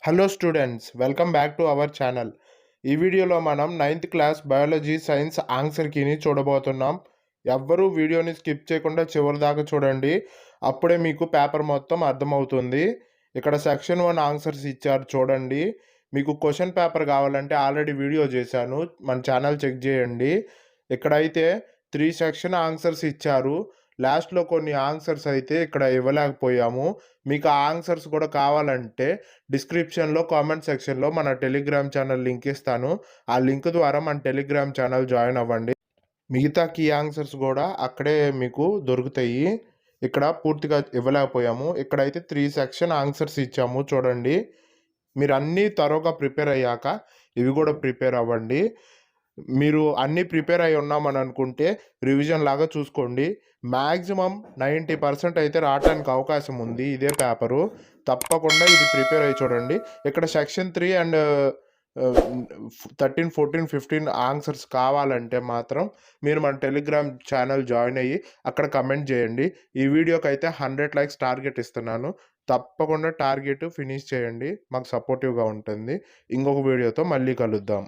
Hello students, welcome back to our channel. ఈ వీడియోలో మనం 9th class biology science answer కీని చూడబోతున్నాం. ఎవ్వరూ వీడియోని స్కిప్ చేయకుండా చివరి దాకా చూడండి. అప్పుడే మీకు పేపర్ మొత్తం అర్థమవుతుంది. ఇక్కడ సెక్షన్ 1 ఆన్సర్స్ ఇచ్చారు చూడండి. మీకు క్వశ్చన్ పేపర్ కావాలంటే ఆల్రెడీ వీడియో చేశాను, మన ఛానల్ చెక్ చేయండి. ఇక్కడైతే 3 సెక్షన్ ఆన్సర్స్ ఇచ్చారు. లాస్ట్లో కొన్ని ఆన్సర్స్ అయితే ఇక్కడ ఇవ్వలేకపోయాము. మీకు ఆ ఆన్సర్స్ కూడా కావాలంటే డిస్క్రిప్షన్లో కామెంట్ సెక్షన్లో మన టెలిగ్రామ్ ఛానల్ లింక్ ఇస్తాను. ఆ లింక్ ద్వారా మన టెలిగ్రామ్ ఛానల్ జాయిన్ అవ్వండి. మిగతా కీ ఆన్సర్స్ కూడా అక్కడే మీకు దొరుకుతాయి. ఇక్కడ పూర్తిగా ఇవ్వలేకపోయాము. ఇక్కడైతే 3 సెక్షన్ ఆన్సర్స్ ఇచ్చాము చూడండి. మీరు అన్నీ తరోగా ప్రిపేర్ అయ్యాక ఇవి కూడా ప్రిపేర్ అవ్వండి. మీరు అన్నీ ప్రిపేర్ అయి ఉన్నామని అనుకుంటే రివిజన్ లాగా చూసుకోండి. మ్యాక్సిమం 90% అయితే రావడానికి అవకాశం ఉంది ఇదే పేపరు. తప్పకుండా ఇది ప్రిపేర్ అయ్యి చూడండి. ఇక్కడ సెక్షన్ 3 అండ్ 13, 14, 15 ఆన్సర్స్ కావాలంటే మాత్రం మీరు మన టెలిగ్రామ్ ఛానల్ జాయిన్ అయ్యి అక్కడ కమెంట్ చేయండి. ఈ వీడియోకి అయితే 100 లైక్స్ టార్గెట్ ఇస్తున్నాను. తప్పకుండా టార్గెట్ ఫినిష్ చేయండి, మాకు సపోర్టివ్గా ఉంటుంది. ఇంకొక వీడియోతో మళ్ళీ కలుద్దాం.